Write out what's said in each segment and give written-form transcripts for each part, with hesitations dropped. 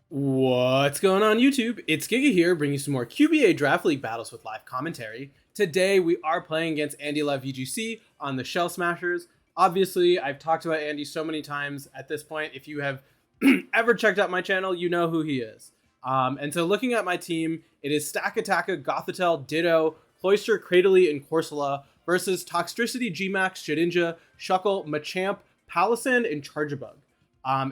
What's going on YouTube? It's Giga here, bringing you some more QBA Draft League battles with live commentary. Today we are playing against AndyLaVGC on the Shell Smashers. Obviously, I've talked about Andy so many times at this point. If you have ever checked out my channel, you know who he is. And so looking at my team, it is Stack Attacka, Gothitelle, Ditto, Cloyster, Cradley, and Corsola versus Toxtricity, Gmax, Shedinja, Shuckle, Machamp, Palossand, and Charjabug.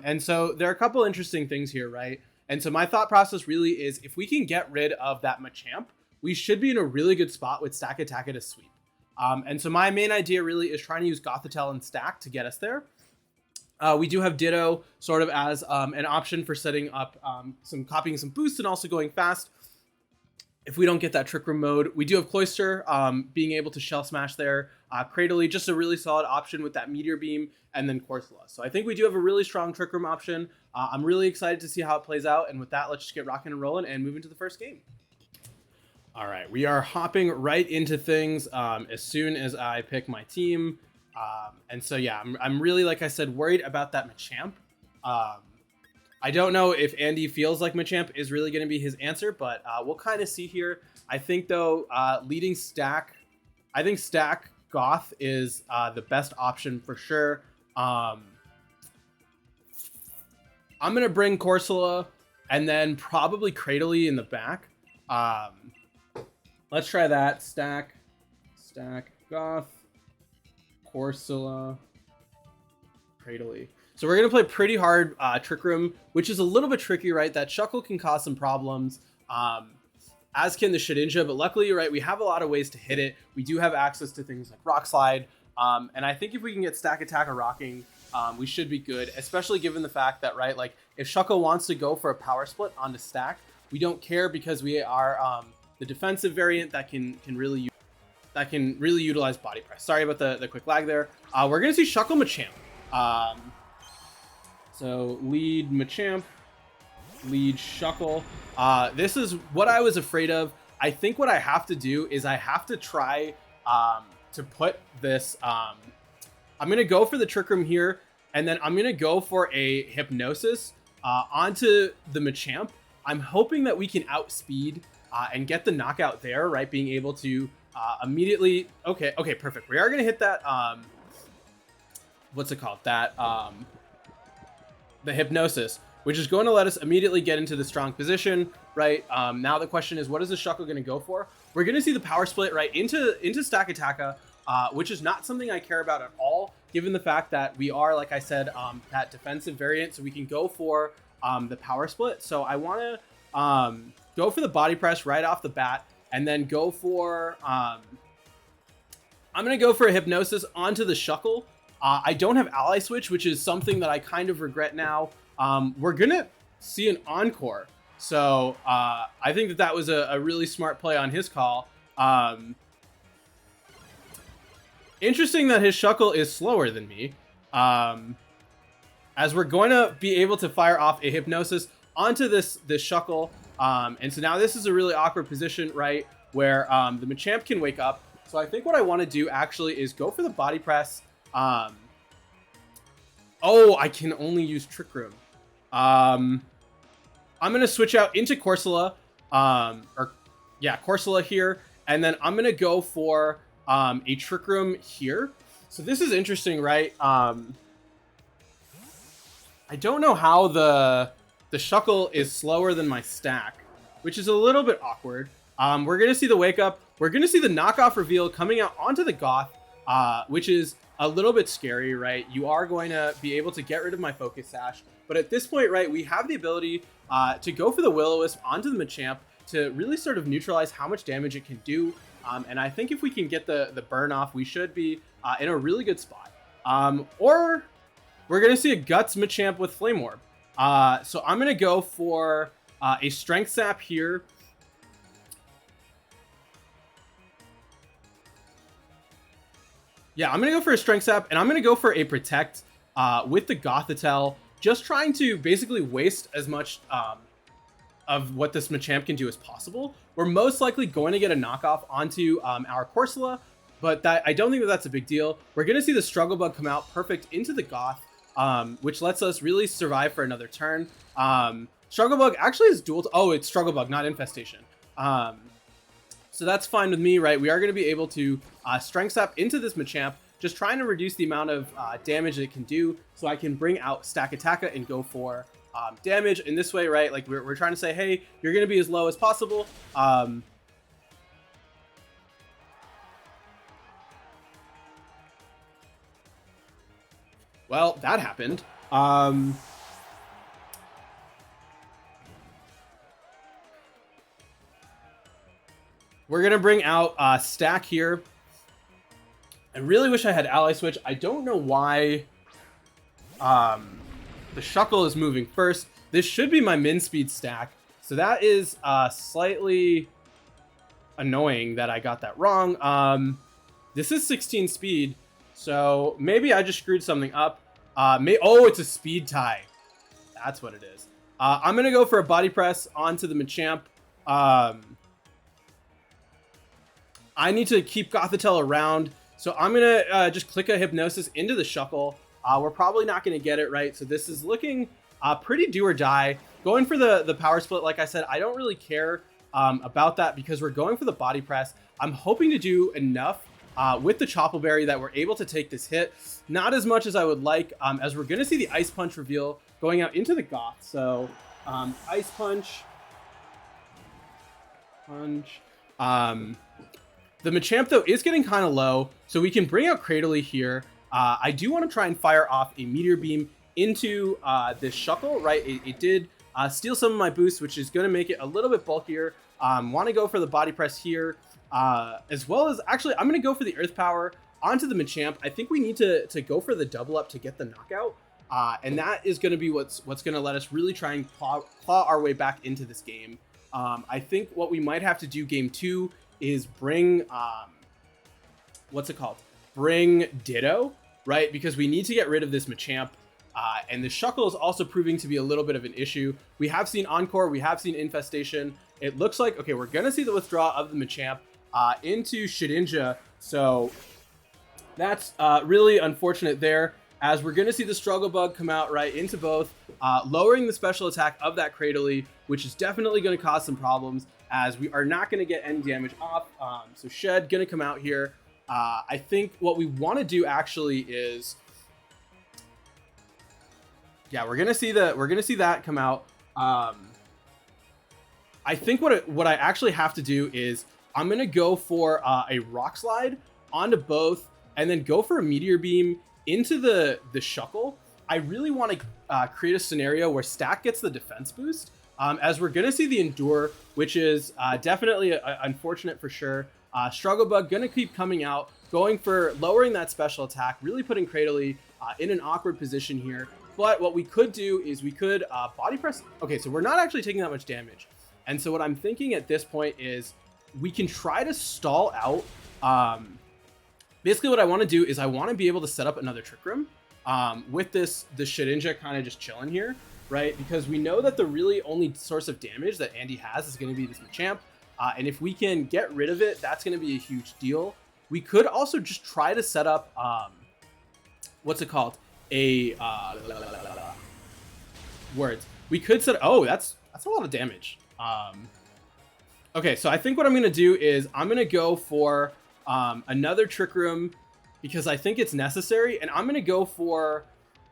And so there are a couple interesting things here, right? And so my thought process really is if we can get rid of that Machamp, we should be in a really good spot with Stack Attacka to sweep. And so my main idea really is trying to use Gothitelle and Stack to get us there. We do have Ditto sort of as an option for setting up copying some boosts and also going fast. If we don't get that Trick Room mode, we do have Cloyster being able to Shell Smash there. Cradley, just a really solid option with that Meteor Beam, and then Corsola. So I think we do have a really strong Trick Room option. I'm really excited to see how it plays out. And with that, let's just get rocking and rolling and move into the first game. All right, we are hopping right into things as soon as I pick my team. And so, yeah, I'm really, like I said, worried about that Machamp. I don't know if Andy feels like Machamp is really going to be his answer, but we'll kind of see here. I think, though, leading Stack, I think Stack Goth is the best option for sure. I'm going to bring Corsola and then probably Cradley in the back. Let's try that. Stack, Goth, Corsola, Cradley. So we're going to play pretty hard Trick Room, which is a little bit tricky, right? That Shuckle can cause some problems, as can the Shedinja, but luckily, right, we have a lot of ways to hit it. We do have access to things like Rock Slide, and I think if we can get Stack Attacka rocking, we should be good, especially given the fact that, right, like, if Shuckle wants to go for a power split onto Stack, we don't care because we are the defensive variant that can really utilize Body Press. Sorry about the quick lag there. We're going to see Shuckle Machamp. So lead Machamp, lead Shuckle. This is what I was afraid of. I think what I have to do is I have to try to put this. I'm going to go for the Trick Room here, and then I'm going to go for a Hypnosis onto the Machamp. I'm hoping that we can outspeed and get the knockout there, right? Being able to immediately. Okay, perfect. We are going to hit that. What's it called? That. The Hypnosis, which is going to let us immediately get into the strong position, right? Now the question is, what is the Shuckle going to go for? We're going to see the power split right into Stack Attacka, which is not something I care about at all, given the fact that we are, like I said, that defensive variant, so we can go for the power split. So I want to go for the Body Press right off the bat, and then go for I'm going to go for a Hypnosis onto the Shuckle. I don't have Ally Switch, which is something that I kind of regret now. We're going to see an Encore. So I think that was a really smart play on his call. Interesting that his Shuckle is slower than me. As we're going to be able to fire off a Hypnosis onto this Shuckle. And so now this is a really awkward position, right? Where the Machamp can wake up. So I think what I want to do actually is go for the Body Press. Oh, I can only use Trick Room. I'm going to switch out into Corsola, Corsola here. And then I'm going to go for, a Trick Room here. So this is interesting, right? I don't know how the Shuckle is slower than my Stack, which is a little bit awkward. We're going to see the wake up. We're going to see the knockoff reveal coming out onto the Goth, which is a little bit scary, right? You are going to be able to get rid of my Focus Sash, but at this point, right, we have the ability to go for the Will-O-Wisp onto the Machamp to really sort of neutralize how much damage it can do. And I think if we can get the burn off, we should be in a really good spot. Or we're going to see a Guts Machamp with Flame Orb. So I'm going to go for a Strength Sap here. Yeah, I'm going to go for a Strength Sap, and I'm going to go for a Protect with the Gothitelle, just trying to basically waste as much of what this Machamp can do as possible. We're most likely going to get a knockoff onto our Corsola, but I don't think that's a big deal. We're going to see the Struggle Bug come out perfect into the Goth, which lets us really survive for another turn. Struggle Bug actually is dual. Oh, it's Struggle Bug, not Infestation. So that's fine with me, right? We are going to be able to Strength Sap into this Machamp, just trying to reduce the amount of damage it can do, so I can bring out Stakataka and go for damage in this way, right? Like we're trying to say, hey, you're going to be as low as possible. Well, that happened. We're going to bring out Stack here. I really wish I had Ally Switch. I don't know why the Shuckle is moving first. This should be my min speed Stack. So that is slightly annoying that I got that wrong. This is 16 speed. So maybe I just screwed something up. Oh, it's a speed tie. That's what it is. I'm going to go for a Body Press onto the Machamp. I need to keep Gothitelle around. So I'm going to just click a Hypnosis into the Shuckle. We're probably not going to get it right. So this is looking pretty do or die. Going for the Power Split, like I said, I don't really care about that because we're going for the Body Press. I'm hoping to do enough with the Chople Berry that we're able to take this hit. Not as much as I would like, as we're going to see the Ice Punch reveal going out into the Goth. So Ice Punch. The Machamp, though, is getting kind of low, so we can bring out Cradily here. I do want to try and fire off a Meteor Beam into this Shuckle, right? It did steal some of my boosts, which is going to make it a little bit bulkier. Want to go for the Body Press here, as well as, actually, I'm going to go for the Earth Power onto the Machamp. I think we need to go for the double up to get the knockout, and that is going to be what's going to let us really try and claw our way back into this game. I think what we might have to do game 2 is bring, bring Ditto, right? Because we need to get rid of this Machamp. And the Shuckle is also proving to be a little bit of an issue. We have seen Encore, we have seen Infestation. It looks like, okay, we're going to see the withdrawal of the Machamp into Shedinja. So that's really unfortunate there, as we're going to see the Struggle Bug come out right into both, lowering the special attack of that Cradily, which is definitely going to cause some problems, as we are not going to get any damage off. So Shed going to come out here. I think what we want to do actually is, yeah, we're gonna see that come out. I think what I actually have to do is I'm gonna go for a Rock Slide onto both, and then go for a Meteor Beam into the Shuckle. I really want to create a scenario where Stack gets the defense boost, as we're gonna see the Endure, which is definitely unfortunate for sure. Struggle Bug gonna keep coming out, going for lowering that special attack, really putting Cradily in an awkward position here. But what we could do is we could Body Press. Okay, so we're not actually taking that much damage. And so what I'm thinking at this point is we can try to stall out. Basically what I want to do is I want to be able to set up another Trick Room with the Shedinja kind of just chilling here, right? Because we know that the really only source of damage that Andy has is going to be this Machamp. And if we can get rid of it, that's going to be a huge deal. We could also just try to set up, we could set, oh, that's a lot of damage. Okay, so I think what I'm going to do is I'm going to go for another Trick Room, because I think it's necessary, and I'm going to go for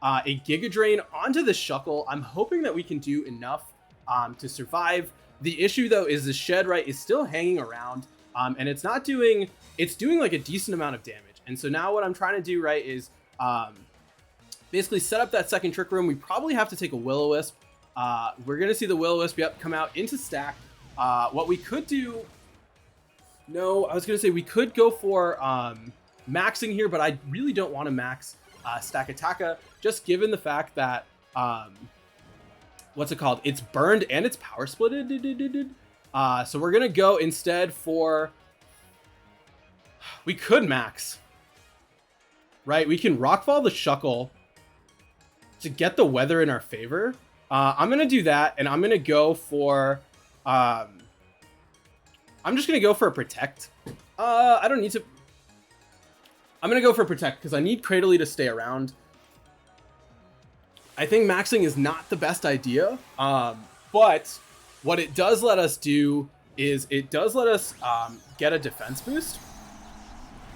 a Giga Drain onto the Shuckle. I'm hoping that we can do enough to survive. The issue, though, is the Shed, right, is still hanging around, and it's doing like a decent amount of damage. And so now what I'm trying to do, right, is basically set up that second Trick Room. We probably have to take a Will-O-Wisp. We're going to see the Will-O-Wisp, yep, come out into Stack. What we could do, no, I was going to say we could go for maxing here, but I really don't want to max Stakataka, just given the fact that, it's burned and it's power splitted. So we're going to go instead for, we could max, right? We can Rockfall the Shuckle to get the weather in our favor. I'm going to do that, and I'm going to go for, I'm just going to go for a Protect. I don't need to, I'm going to go for Protect because I need Cradily to stay around. I think maxing is not the best idea, but what it does let us do is it does let us get a defense boost.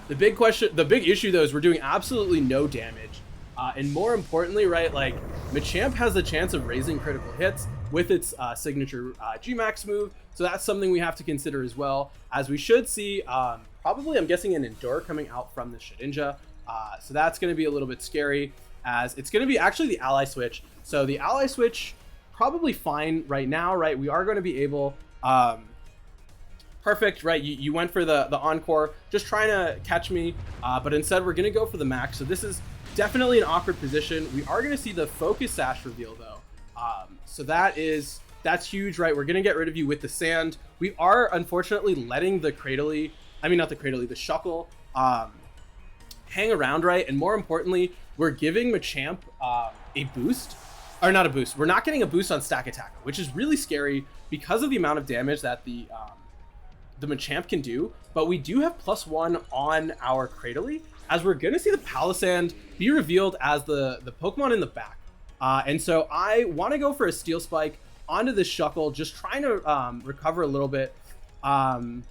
The big issue though is we're doing absolutely no damage. And more importantly, right, like Machamp has the chance of raising critical hits with its signature G-Max move. So that's something we have to consider as well, as we should see probably, I'm guessing, an Endure coming out from the Shedinja. So that's going to be a little bit scary, as it's going to be actually the ally switch. So the ally switch probably fine right now, right? We are going to be able... perfect, right? You went for the Encore, just trying to catch me, but instead we're going to go for the max. So this is definitely an awkward position. We are going to see the Focus Sash reveal though. So that's huge, right? We're going to get rid of you with the Sand. We are unfortunately letting the Cradily, I mean not the Cradily, the Shuckle hang around, right? And more importantly, we're giving Machamp a boost, or not a boost. We're not getting a boost on Stack Attack, which is really scary because of the amount of damage that the Machamp can do, but we do have +1 on our Cradily, as we're going to see the Palisand be revealed as the Pokemon in the back. And so I want to go for a Steel Spike onto this Shuckle, just trying to recover a little bit. I'm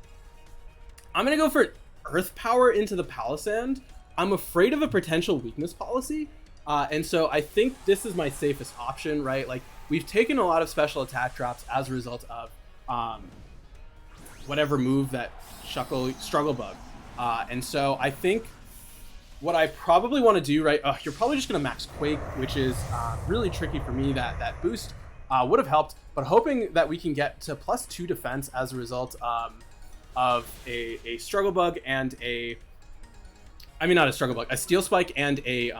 going to go for Earth Power into the Palisand. I'm afraid of a potential weakness policy, and so I think this is my safest option, right? Like, we've taken a lot of special attack drops as a result of whatever move that Shuckle Struggle Bug. And so I think what I probably want to do, right, you're probably just going to max Quake, which is really tricky for me. That boost would have helped, but hoping that we can get to +2 defense as a result of a Struggle Bug and a Steel Spike and a,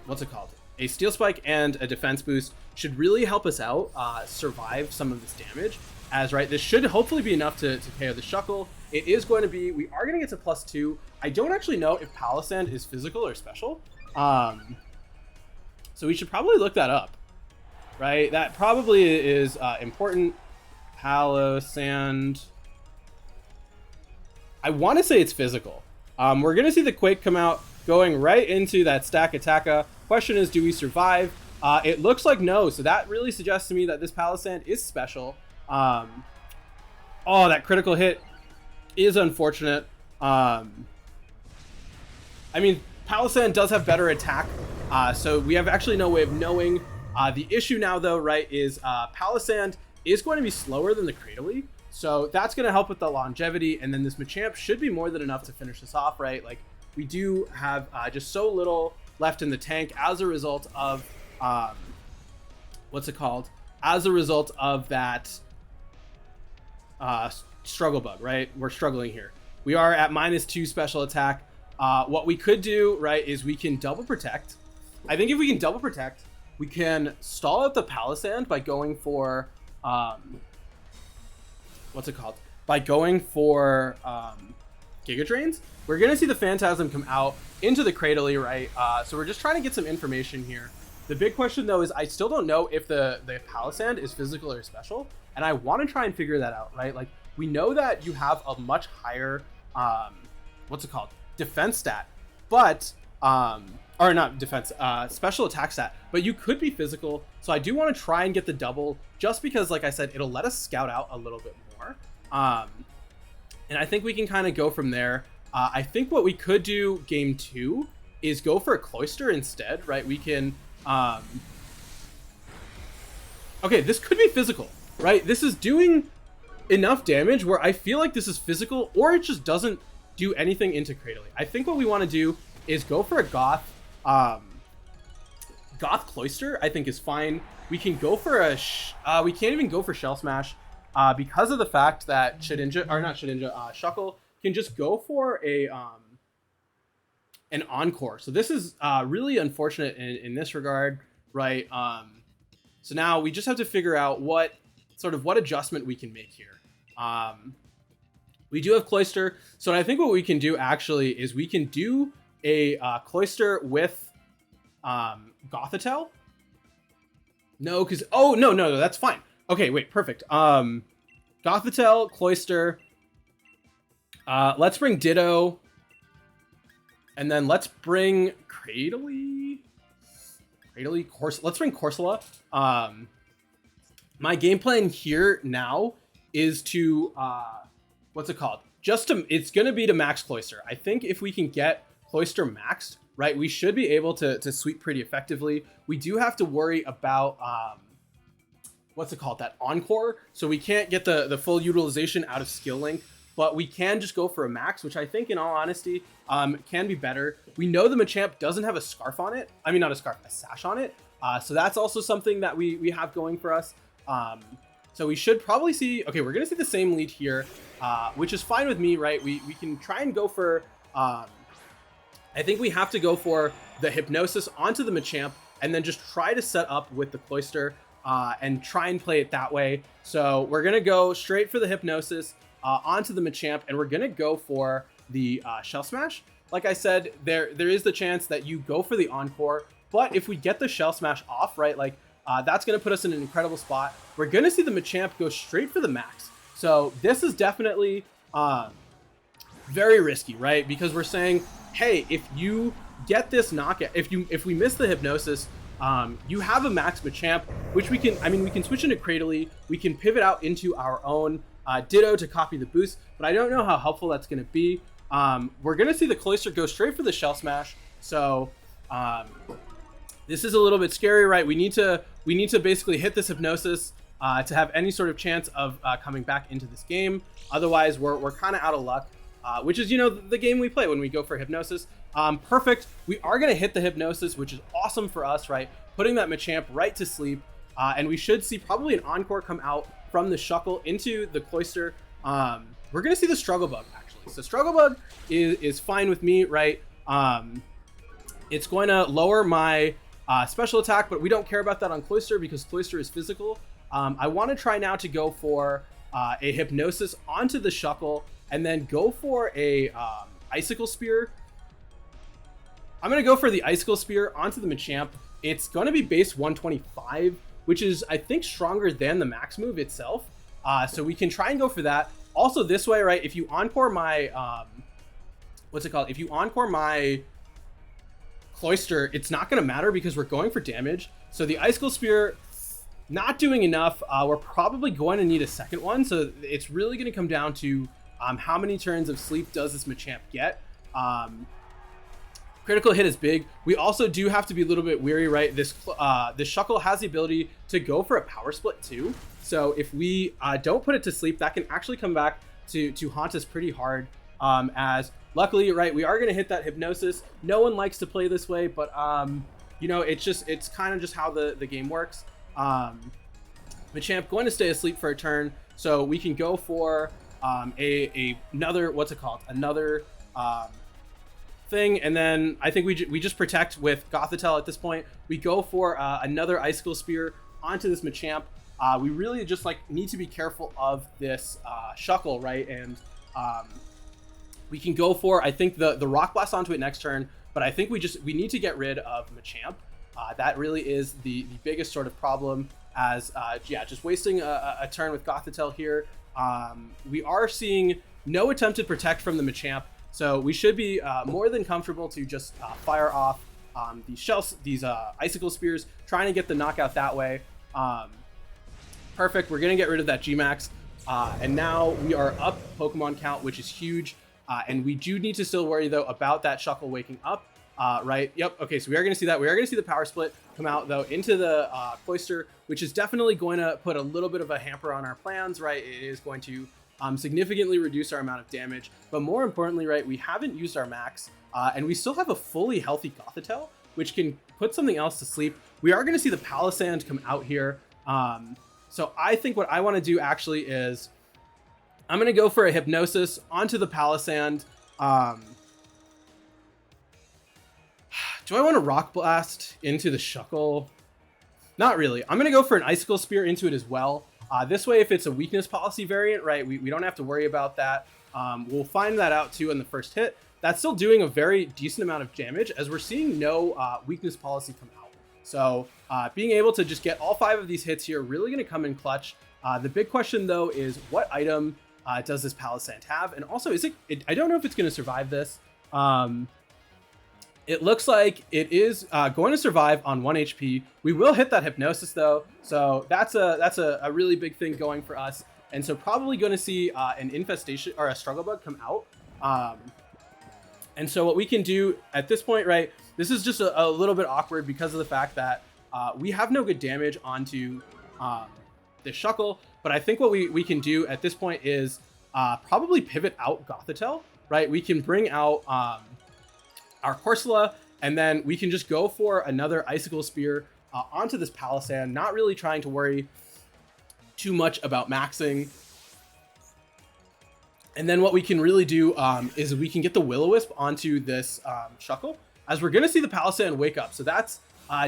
what's it called? A Steel Spike and a defense boost should really help us out survive some of this damage. As right, this should hopefully be enough to KO the Shuckle. It is going to be, we are going to get to +2. I don't actually know if Palisand is physical or special. So we should probably look that up, right? That probably is important. Palisand. I want to say it's physical. We're going to see the Quake come out, going right into that Stack Attacka. Question is, do we survive? It looks like no, so that really suggests to me that this Palisand is special. Oh, that critical hit is unfortunate. I mean, Palisand does have better attack, so we have actually no way of knowing. The issue now, though, right, is Palisand is going to be slower than the Cradily, so that's going to help with the longevity, and then this Machamp should be more than enough to finish this off, right? Like, we do have just so little left in the tank as a result of, what's it called? As a result of that Struggle Bug, right? We're struggling here. We are at -2 special attack. What we could do, right, is we can double protect. I think if we can double protect, we can stall out the Palisand by going for what's it called? By going for Giga Drains. We're gonna see the Phantasm come out into the Cradily, right? So we're just trying to get some information here. The big question though is I still don't know if the Palisand is physical or special, and I want to try and figure that out, right? Like, we know that you have a much higher what's it called, defense stat, but or not defense, special attack stat, but you could be physical. So I do want to try and get the double, just because, like I said, it'll let us scout out a little bit more, and I think we can kind of go from there. I think what we could do game 2 is go for a Cloyster instead, right? We can okay, this could be physical, right? This is doing enough damage where I feel like this is physical, or it just doesn't do anything into Cradily. I think what we want to do is go for a Goth Cloyster. I think is fine. We can go for a we can't even go for Shell Smash because of the fact that Shuckle can just go for a an Encore. So this is really unfortunate in this regard, right? So now we just have to figure out what adjustment we can make here. We do have Cloyster, so I think what we can do actually is we can do a Cloyster with Gothitelle. No, because no, that's fine. Okay, wait, perfect. Gothitelle, Cloyster. Let's bring Ditto, and then let's bring Cradily. Cradily, let's bring Corsola. My game plan here now is to, what's it called? It's going to be to max Cloyster. I think if we can get Cloyster maxed, right, we should be able to sweep pretty effectively. We do have to worry about, what's it called? That Encore. So we can't get the full utilization out of skill link, but we can just go for a max, which I think in all honesty, can be better. We know the Machamp doesn't have a scarf on it. I mean, not a scarf, a sash on it. So that's also something that we have going for us. So we should probably see, okay, we're going to see the same lead here, which is fine with me, right? We can try and go for, I think we have to go for the Hypnosis onto the Machamp and then just try to set up with the Cloyster and try and play it that way. So we're going to go straight for the Hypnosis onto the Machamp, and we're going to go for the Shell Smash. Like I said, there is the chance that you go for the Encore, but if we get the Shell Smash off, right, like that's going to put us in an incredible spot. We're going to see the Machamp go straight for the max. So this is definitely very risky, right? Because we're saying, hey, if you get this knockout, if we miss the Hypnosis, you have a max Machamp, which we can switch into Cradily. We can pivot out into our own Ditto to copy the boost, but I don't know how helpful that's going to be. We're going to see the Cloyster go straight for the Shell Smash. So this is a little bit scary, right? We need to basically hit this Hypnosis to have any sort of chance of coming back into this game. Otherwise, we're kind of out of luck, which is, you know, the game we play when we go for Hypnosis. Perfect. We are going to hit the Hypnosis, which is awesome for us, right? Putting that Machamp right to sleep. And we should see probably an Encore come out from the Shuckle into the Cloyster. We're going to see the Struggle Bug, actually. So Struggle Bug is fine with me, right? It's going to lower my special attack, but we don't care about that on Cloyster because Cloyster is physical. I want to try now to go for a Hypnosis onto the Shuckle and then go for a Icicle Spear. I'm going to go for the Icicle Spear onto the Machamp. It's going to be base 125, which is, I think, stronger than the max move itself. So we can try and go for that. Also this way, right, if you Encore my, what's it called? If you Encore my Cloyster, it's not going to matter because we're going for damage. So the Icicle Spear, not doing enough. We're probably going to need a second one. So it's really going to come down to how many turns of sleep does this Machamp get. Critical hit is big. We also do have to be a little bit weary, right? This Shuckle has the ability to go for a power split too. So if we don't put it to sleep, that can actually come back to haunt us pretty hard. As luckily, right, we are going to hit that Hypnosis. No one likes to play this way, but you know, it's kind of just how the game works. Machamp going to stay asleep for a turn, so we can go for another, what's it called? Another thing, and then I think we just protect with Gothitelle at this point. We go for another Icicle Spear onto this Machamp. We really just like need to be careful of this Shuckle, right? And we can go for, I think, the Rock Blast onto it next turn, but I think we need to get rid of Machamp. That really is the biggest sort of problem, as yeah, just wasting a turn with Gothitelle here. We are seeing no attempted protect from the Machamp, so we should be more than comfortable to just fire off these Icicle Spears, trying to get the knockout that way. Perfect. We're gonna get rid of that Gmax, and now we are up Pokemon count, which is huge. And we do need to still worry though about that Shuckle waking up. Right. Yep. Okay. So we are going to see that. We are going to see the power split come out though into the Cloyster, which is definitely going to put a little bit of a hamper on our plans. Right. It is going to significantly reduce our amount of damage. But more importantly, right, we haven't used our max, and we still have a fully healthy Gothitelle, which can put something else to sleep. We are going to see the Palisand come out here. So I think what I want to do actually is I'm going to go for a Hypnosis onto the Palisand. Do I want to Rock Blast into the Shuckle? Not really. I'm going to go for an Icicle Spear into it as well. This way, if it's a weakness policy variant, right, we don't have to worry about that. We'll find that out too in the first hit. That's still doing a very decent amount of damage, as we're seeing no weakness policy come out. So being able to just get all 5 of these hits here, really going to come in clutch. The big question though is what item does this Palisand have? And also, I don't know if it's going to survive this. It looks like it is going to survive on 1 HP. We will hit that hypnosis though, so that's a really big thing going for us. And so probably going to see an infestation or a struggle bug come out. And so what we can do at this point, right? This is just a little bit awkward because of the fact that we have no good damage onto this Shuckle. But I think what we can do at this point is probably pivot out Gothitelle, right? We can bring out our Corsola, and then we can just go for another Icicle Spear onto this Palisand, not really trying to worry too much about maxing. And then what we can really do is we can get the Will-O-Wisp onto this Shuckle, as we're going to see the Palisand wake up. So that's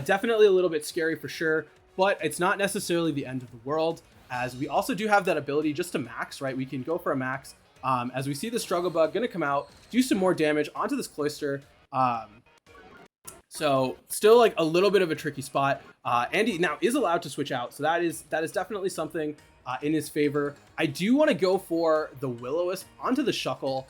definitely a little bit scary for sure, but it's not necessarily the end of the world, as we also do have that ability just to max, right? We can go for a max as we see the Struggle Bug going to come out, do some more damage onto this Cloyster. So still like a little bit of a tricky spot. Andy now is allowed to switch out, so that is definitely something in his favor. I do want to go for the Will-O-Wisp onto the Shuckle,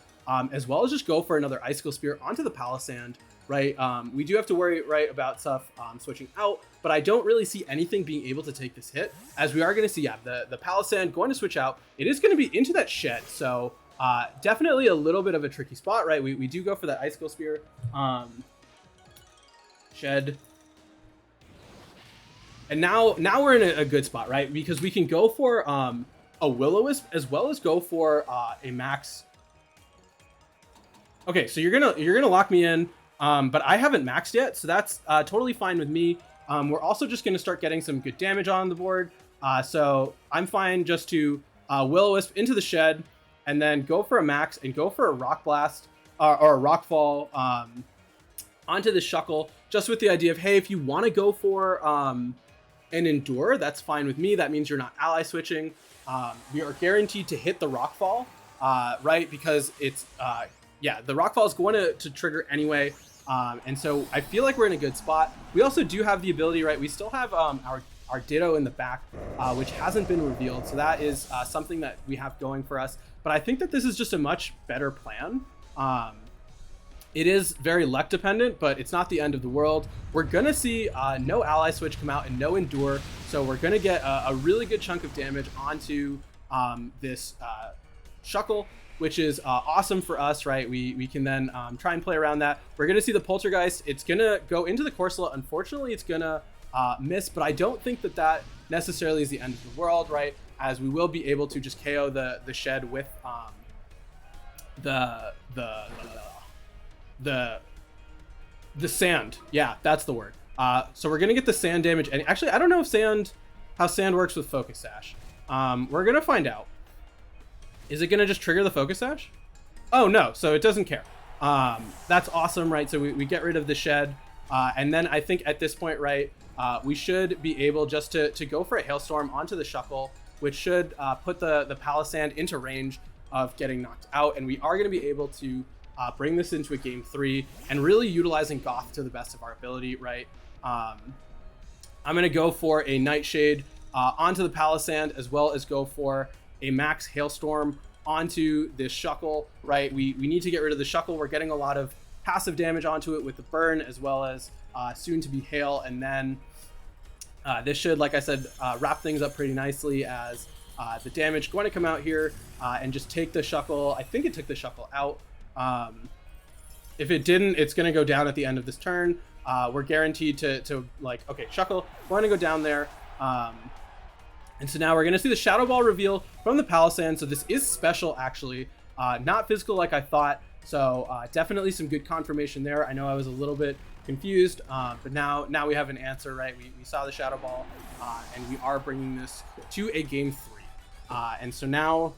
as well as just go for another Icicle Spear onto the Palisand, right? We do have to worry, right, about stuff switching out, but I don't really see anything being able to take this hit, as we are going to see, yeah, the Palisand going to switch out. It is going to be into that shed, so definitely a little bit of a tricky spot, right? We do go for that Icicle Spear. Shed. And now we're in a good spot, right? Because we can go for a Will-O-Wisp as well as go for a max. Okay, so you're gonna lock me in, but I haven't maxed yet, so that's totally fine with me. We're also just gonna start getting some good damage on the board, so I'm fine just to Will-O-Wisp into the shed, and then go for a max and go for a Rock Blast or a Rock Fall onto the Shuckle, just with the idea of, hey, if you want to go for an Endure, that's fine with me. That means you're not ally switching. We are guaranteed to hit the Rock Fall, right? Because it's, yeah, the Rock Fall is going to trigger anyway. And so I feel like we're in a good spot. We also do have the ability, right? We still have our Ditto in the back, which hasn't been revealed. So that is something that we have going for us. But I think that this is just a much better plan. It is very luck dependent, but it's not the end of the world. We're going to see no ally switch come out and no Endure. So we're going to get a really good chunk of damage onto this Shuckle, which is awesome for us, right? We can then try and play around that. We're going to see the Poltergeist. It's going to go into the Corsola. Unfortunately, it's going to miss, but I don't think that necessarily is the end of the world, right? As we will be able to just KO the shed with the sand. Yeah, that's the word. So we're gonna get the sand damage, and actually I don't know if how sand works with Focus Sash. We're gonna find out. Is it gonna just trigger the Focus Sash? Oh no, so it doesn't care. That's awesome, right? So we get rid of the shed, and then I think at this point, right, we should be able just to go for a Hailstorm onto the Shuckle, which should put the Palisand into range of getting knocked out, and we are going to be able to bring this into a game 3 and really utilizing Goth to the best of our ability, right? I'm going to go for a Nightshade onto the Palisand, as well as go for a max Hailstorm onto this Shuckle, right? We need to get rid of the Shuckle. We're getting a lot of passive damage onto it with the burn, as well as soon to be Hail, and then this should, like I said, wrap things up pretty nicely, as the damage going to come out here and just take the Shuckle. I think it took the Shuckle out. If it didn't, it's going to go down at the end of this turn. We're guaranteed to like, okay, Shuckle, we're going to go down there. And so now we're going to see the Shadow Ball reveal from the Palisand. So this is special, actually, not physical like I thought. So definitely some good confirmation there. I know I was a little bit confused, but now we have an answer, right? We saw the Shadow Ball, and we are bringing this to a game 3. And so now,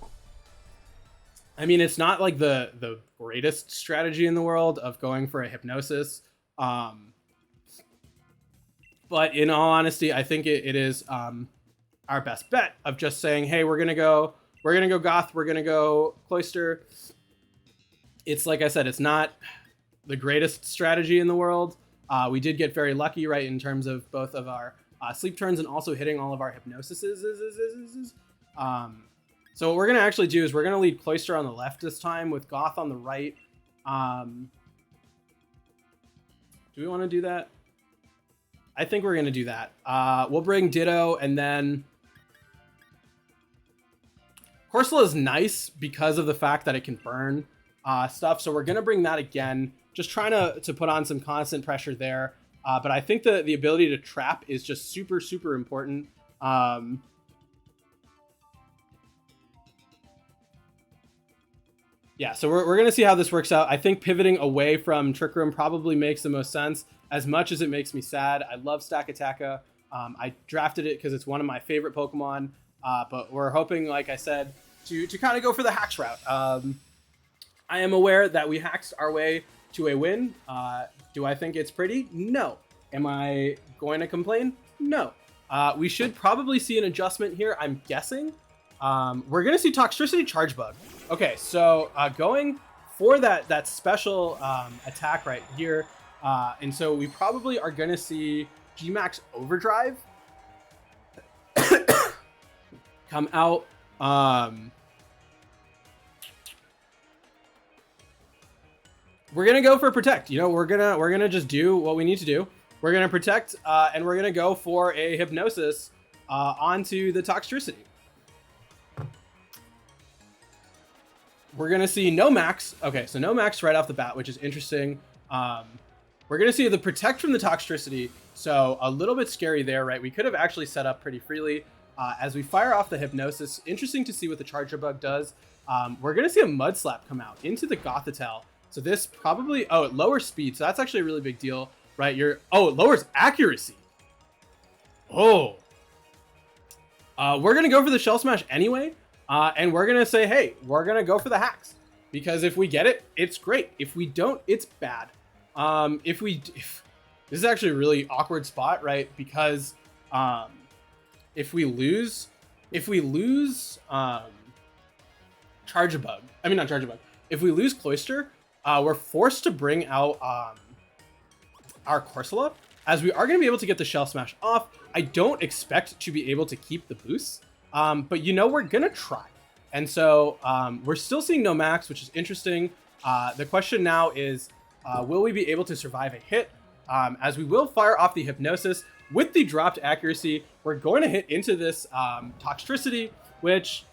I mean, it's not like the greatest strategy in the world of going for a Hypnosis. But in all honesty, I think it is our best bet of just saying, hey, we're gonna go Goth, we're gonna go Cloyster. It's like I said, it's not the greatest strategy in the world. We did get very lucky, right, in terms of both of our sleep turns and also hitting all of our Hypnosises. So what we're going to actually do is we're going to lead Cloyster on the left this time with Goth on the right. Do we want to do that? I think we're going to do that. We'll bring Ditto, and then Corsola is nice because of the fact that it can burn stuff. So we're going to bring that again. Just trying to put on some constant pressure there. But I think the ability to trap is just super, super important. Yeah, so we're going to see how this works out. I think pivoting away from Trick Room probably makes the most sense, as much as it makes me sad. I love Stakataka. I drafted it because it's one of my favorite Pokemon, but we're hoping, like I said, to kind of go for the hacks route. I am aware that we hacked our way to a win. Do I think it's pretty? No. Am I going to complain? No. We should probably see an adjustment here, I'm guessing. We're going to see Toxtricity Charge Bug. Okay, so going for that special attack right here. And so we probably are going to see Gmax Overdrive come out. We're going to go for Protect. You know, we're going to just do what we need to do. We're going to Protect, and we're going to go for a Hypnosis onto the Toxtricity. We're going to see no max. Okay, so no max right off the bat, which is interesting. We're going to see the Protect from the Toxtricity. So a little bit scary there, right? We could have actually set up pretty freely. As we fire off the Hypnosis, interesting to see what the Charger Bug does. We're going to see a Mud Slap come out into the Gothitelle. So this probably, oh, it lowers speed. So that's actually a really big deal, right? It lowers accuracy. Oh. We're going to go for the Shell Smash anyway. And we're going to say, hey, we're going to go for the hacks. Because if we get it, it's great. If we don't, it's bad. This is actually a really awkward spot, right? Because if we lose Charge-a-Bug, I mean, not Charge-a-Bug. If we lose Cloyster, we're forced to bring out our Corsola, as we are going to be able to get the Shell Smash off. I don't expect to be able to keep the boosts. But you know, we're gonna try. And so we're still seeing no max, which is interesting. The question now is, will we be able to survive a hit? As we will fire off the Hypnosis with the dropped accuracy. We're going to hit into this Toxtricity, which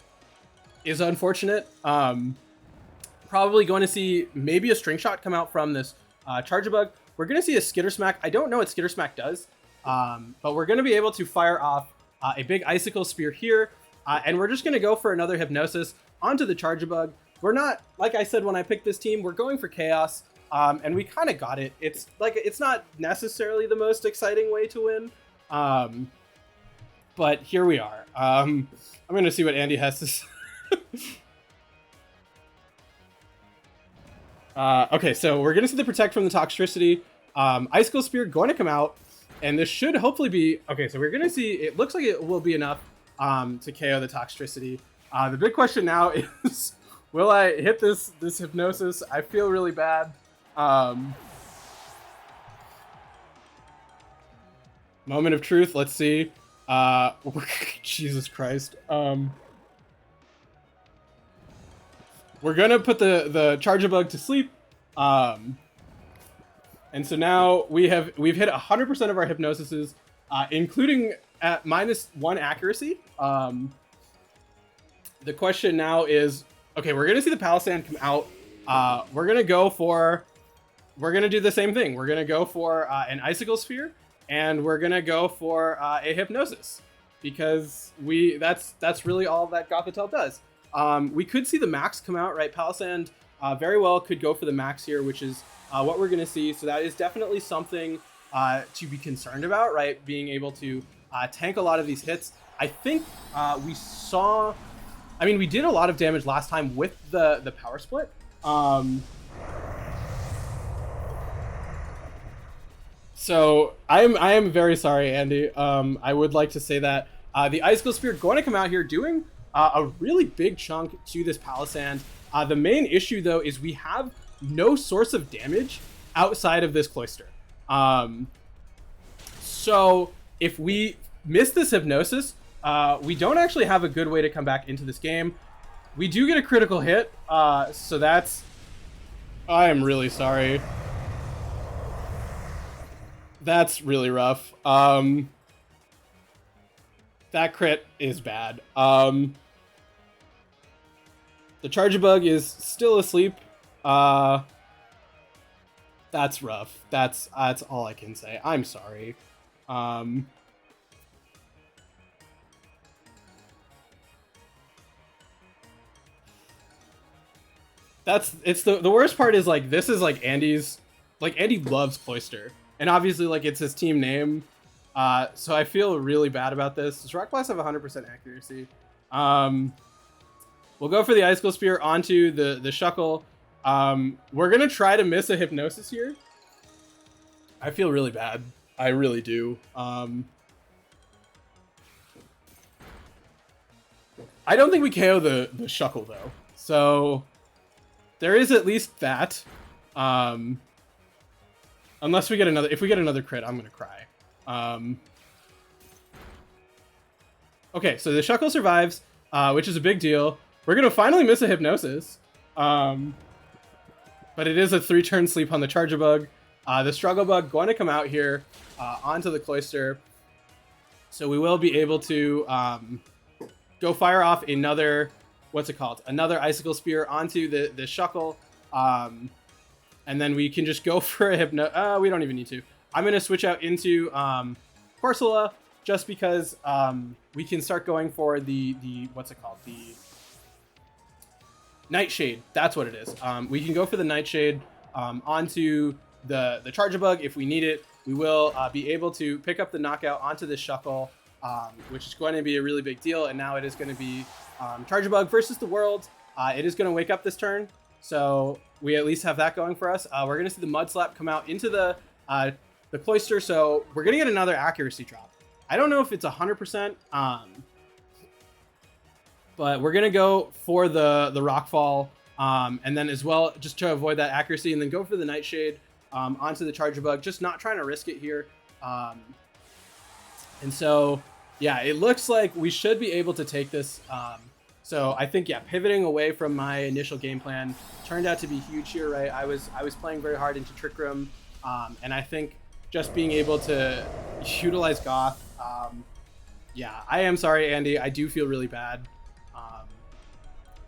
is unfortunate. Probably going to see maybe a String Shot come out from this Charge-a-Bug. We're going to see a Skitter Smack. I don't know what Skitter Smack does, but we're going to be able to fire off a big Icicle Spear here, and we're just going to go for another Hypnosis onto the Charge-a-Bug. We're not, like I said when I picked this team, we're going for Chaos, and we kind of got it. It's not necessarily the most exciting way to win, but here we are. I'm going to see what Andy has to say. Okay, so we're going to see the Protect from the Toxtricity. Icicle Spear going to come out. And this should hopefully be... Okay, so we're going to see... It looks like it will be enough to KO the Toxtricity. The big question now is, will I hit this Hypnosis? I feel really bad. Moment of truth. Let's see. Jesus Christ. We're going to put the Charge-a-Bug to sleep. And so now we've hit 100% of our Hypnosises, including at -1 accuracy. The question now is, okay, we're going to see the Palisand come out. We're going to do the same thing. We're going to go for an Icicle Sphere, and we're going to go for a Hypnosis, because that's really all that Gothitelle does. We could see the max come out, right? Palisand very well could go for the max here, which is what we're going to see. So that is definitely something to be concerned about, right? Being able to tank a lot of these hits. I think we did a lot of damage last time with the Power Split. So I am very sorry, Andy. I would like to say that the Icicle Spear going to come out here doing a really big chunk to this Palisand. The main issue, though, is we have no source of damage outside of this Cloyster. So if we miss this Hypnosis, we don't actually have a good way to come back into this game. We do get a critical hit, so that's... I am really sorry. That's really rough. That crit is bad. The Charger Bug is still asleep. That's rough. That's all I can say. I'm sorry. It's the worst part is like this is like Andy's, like Andy loves Cloyster, and obviously like it's his team name. So I feel really bad about this. Does Rock Blast have 100% accuracy? We'll go for the Icicle Spear onto the Shuckle. We're gonna try to miss a Hypnosis here. I feel really bad. I really do. I don't think we KO the Shuckle though. So there is at least that. Unless we get another, if we get another crit, I'm gonna cry. Okay, so the Shuckle survives, which is a big deal. We're gonna finally miss a Hypnosis. But it is a 3-turn sleep on the Charger Bug. The Struggle Bug going to come out here onto the Cloyster. So we will be able to go fire off another, what's it called? Another Icicle Spear onto the Shuckle. And then we can just go for a Hypno... we don't even need to. I'm going to switch out into Corsola just because we can start going for the what's it called? The Nightshade. That's what it is. We can go for the Nightshade onto the Charger Bug if we need it. We will be able to pick up the knockout onto this Shuckle, which is going to be a really big deal. And now it is going to be Charger Bug versus the world. It is going to wake up this turn, so we at least have that going for us. We're going to see the Mud Slap come out into the Cloyster, so we're going to get another accuracy drop. I don't know if it's 100%, but we're going to go for the Rockfall, and then as well, just to avoid that accuracy, and then go for the Nightshade onto the Charger Bug, just not trying to risk it here. And so, yeah, it looks like we should be able to take this. So I think, yeah, pivoting away from my initial game plan turned out to be huge here, right? I was playing very hard into Trick Room, and I think just being able to utilize Goth, yeah, I am sorry, Andy. I do feel really bad.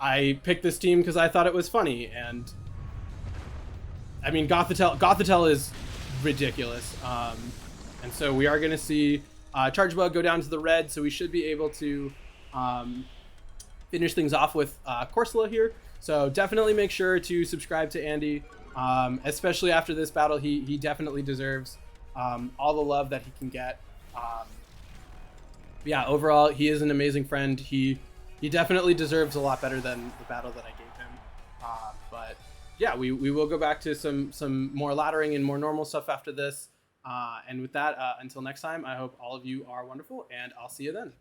I picked this team because I thought it was funny, and I mean, Gothitelle is ridiculous. And so we are going to see Charge Bug go down to the red, so we should be able to finish things off with Corsola here. So definitely make sure to subscribe to Andy, especially after this battle. He definitely deserves all the love that he can get. Yeah, overall, he is an amazing friend. He definitely deserves a lot better than the battle that I gave him. But yeah, we will go back to some more laddering and more normal stuff after this. And with that, until next time, I hope all of you are wonderful, and I'll see you then.